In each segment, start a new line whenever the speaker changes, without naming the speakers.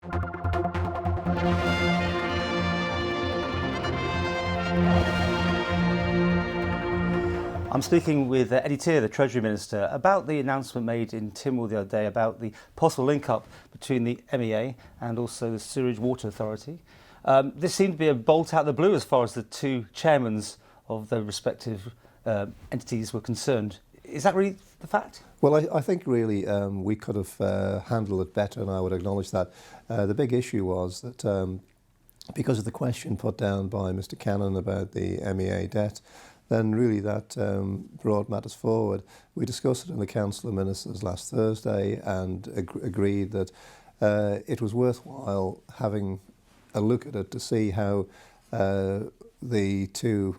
I'm speaking with Eddie Teare, the Treasury Minister, about the announcement made in Timor the other day about the possible link-up between the MEA and also the Sewerage Water Authority. This seemed to be a bolt out of the blue as far as the two chairmen of the respective entities were concerned. Is that really the fact?
Well, I think really we could have handled it better, and I would acknowledge that. The big issue was that because of the question put down by Mr Cannon about the MEA debt, then really that brought matters forward. We discussed it in the Council of Ministers last Thursday and agreed that it was worthwhile having a look at it to see how the two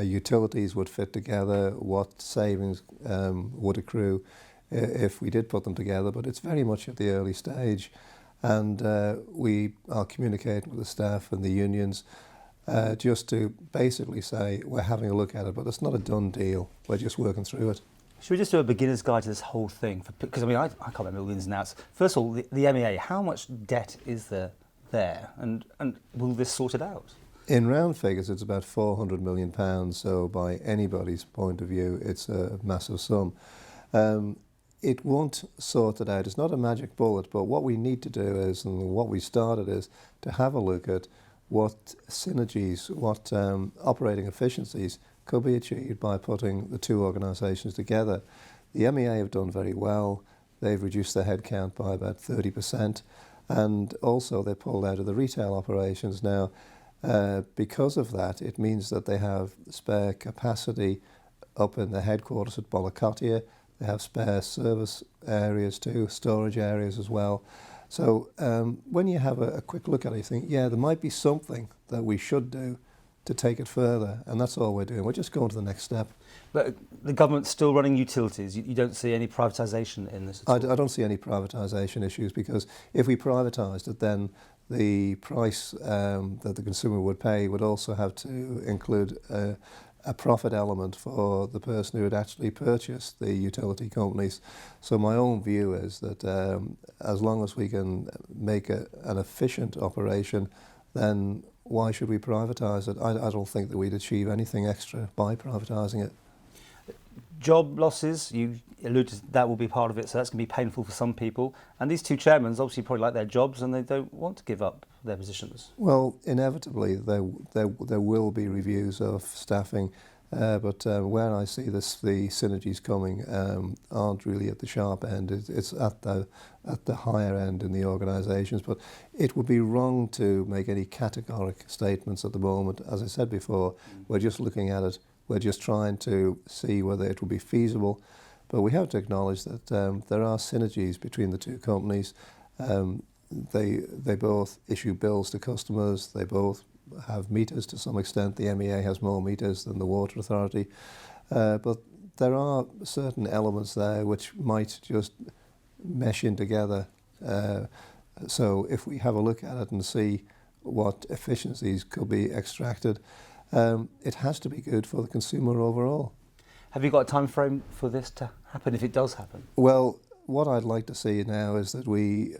utilities would fit together, what savings would accrue if we did put them together. But it's very much at the early stage, and we are communicating with the staff and the unions just to basically say we're having a look at it, but it's not a done deal. We're just working through it.
Should we just do a beginner's guide to this whole thing? Because I mean, I can't remember all the ins and outs. First of all, the MEA, how much debt is there, and will this sort it out?
In round figures, it's about £400 million, so by anybody's point of view, it's a massive sum. It won't sort it out. It's not a magic bullet, but what we need to do is, and what we started is, to have a look at what synergies, what operating efficiencies could be achieved by putting the two organisations together. The MEA have done very well. They've reduced their headcount by about 30%, and also they pulled out of the retail operations. Now, because of that, it means that they have spare capacity up in the headquarters at Bollicotia. They have spare service areas too, storage areas as well. So when you have a quick look at it, you think, yeah, there might be something that we should do to take it further, and that's all we're doing. We're just going to the next step.
But the government's still running utilities. You don't see any privatisation in this at all?
I don't see any privatisation issues, because if we privatised it, then the price that the consumer would pay would also have to include a profit element for the person who had actually purchased the utility companies. So my own view is that as long as we can make an efficient operation, then why should we privatise it? I don't think that we'd achieve anything extra by privatising it.
Job losses, you alluded that will be part of it, so that's going to be painful for some people. And these two chairmen obviously probably like their jobs and they don't want to give up their positions.
Well, inevitably there will be reviews of staffing, but where I see the synergies coming aren't really at the sharp end. It's at the higher end in the organisations. But it would be wrong to make any categoric statements at the moment. As I said before, we're just looking at it. We're just trying to see whether it will be feasible. But we have to acknowledge that there are synergies between the two companies. They both issue bills to customers. They both have meters to some extent. The MEA has more meters than the Water Authority. But there are certain elements there which might just mesh in together. So if we have a look at it and see what efficiencies could be extracted, it has to be good for the consumer overall.
Have you got a time frame for this to happen, if it does happen?
Well, what I'd like to see now is that we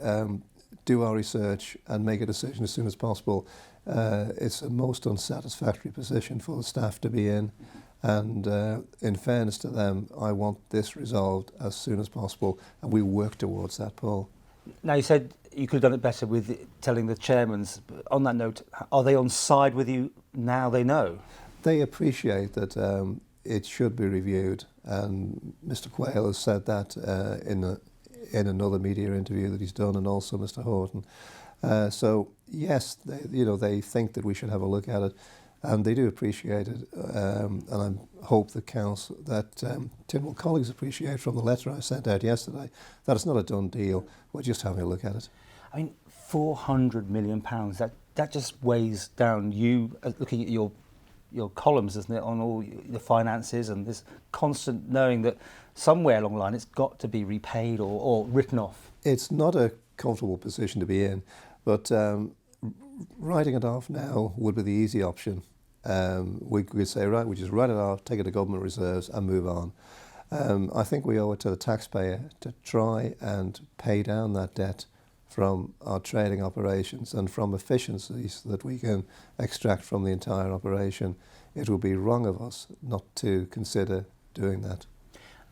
do our research and make a decision as soon as possible. It's a most unsatisfactory position for the staff to be in, and in fairness to them, I want this resolved as soon as possible, and we work towards that, Paul.
Now, you said you could have done it better with telling the chairmen. On that note, are they on side with you now they know?
They appreciate that it should be reviewed, and Mr Quayle has said that in another media interview that he's done, and also Mr Horton. So yes, they think that we should have a look at it, and they do appreciate it, and I hope that Tynwald colleagues appreciate from the letter I sent out yesterday that it's not a done deal. We're just having a look at it.
I mean, £400 million, that just weighs down you looking at your columns, doesn't it, on all the finances, and this constant knowing that somewhere along the line it's got to be repaid or written off.
It's not a comfortable position to be in, but writing it off now would be the easy option. We could say, right, we just write it off, take it to government reserves and move on. I think we owe it to the taxpayer to try and pay down that debt from our trading operations and from efficiencies that we can extract from the entire operation, it would be wrong of us not to consider doing that.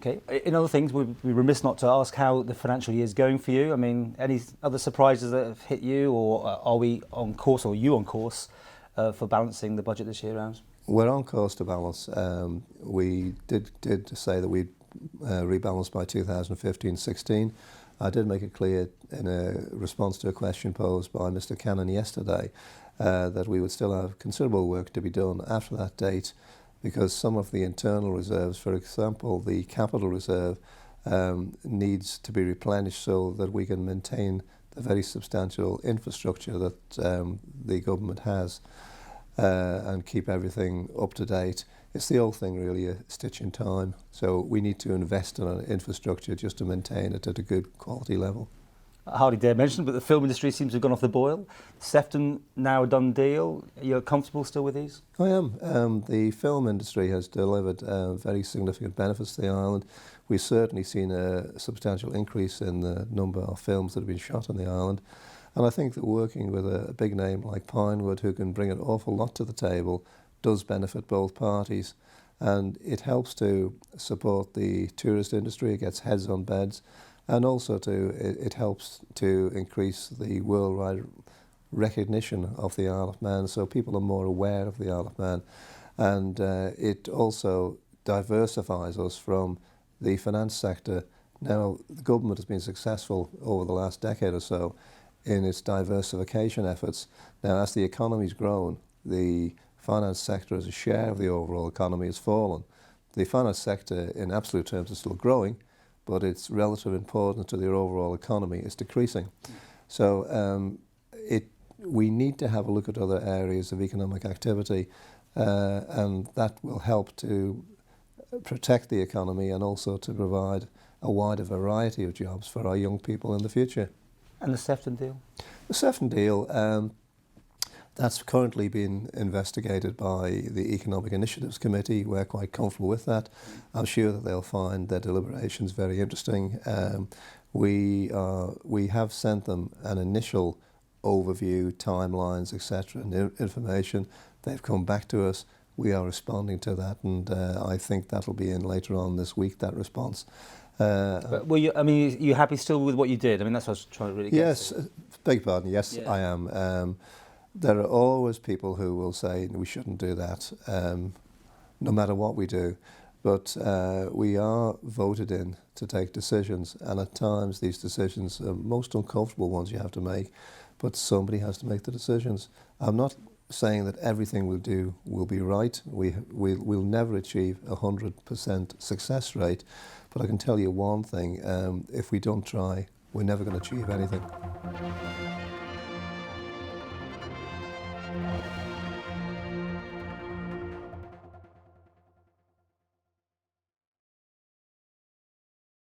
Okay. In other things, we'd be remiss not to ask how the financial year is going for you. I mean, any other surprises that have hit you, or are we on course, or are you on course for balancing the budget this year round?
We're on course to balance. We did say that we'd rebalance by 2015-16. I did make it clear in a response to a question posed by Mr. Cannon yesterday that we would still have considerable work to be done after that date, because some of the internal reserves, for example, the capital reserve, needs to be replenished so that we can maintain the very substantial infrastructure that the government has and keep everything up to date. It's the old thing, really, a stitch in time. So we need to invest in our infrastructure just to maintain it at a good quality level.
I hardly dare mention, but the film industry seems to have gone off the boil. Sefton now a done deal. You're comfortable still with these?
I am. The film industry has delivered very significant benefits to the island. We've certainly seen a substantial increase in the number of films that have been shot on the island. And I think that working with a big name like Pinewood, who can bring an awful lot to the table, does benefit both parties. And it helps to support the tourist industry. It gets heads on beds. And also it helps to increase the worldwide recognition of the Isle of Man, so people are more aware of the Isle of Man. And it also diversifies us from the finance sector. Now, the government has been successful over the last decade or so in its diversification efforts. Now, as the economy's grown, the finance sector as a share of the overall economy has fallen. The finance sector in absolute terms is still growing, but its relative importance to the overall economy is decreasing. So we need to have a look at other areas of economic activity, and that will help to protect the economy and also to provide a wider variety of jobs for our young people in the future.
And the Sefton deal?
The Sefton deal, that's currently being investigated by the Economic Initiatives Committee. We're quite comfortable with that. I'm sure that they'll find their deliberations very interesting. We have sent them an initial overview, timelines, etc., and information. They've come back to us. We are responding to that, and I think that'll be in later on this week, that response.
But were you, I mean, are you happy still with what you did? I mean, that's what I was trying to really get
Yes,
to.
beg your pardon, yes,
Yeah.
I am. There are always people who will say we shouldn't do that, no matter what we do. But we are voted in to take decisions, and at times these decisions are most uncomfortable ones you have to make, but somebody has to make the decisions. I'm not saying that everything we'll do will be right. We'll never achieve 100% success rate, but I can tell you one thing, if we don't try, we're never going to achieve anything.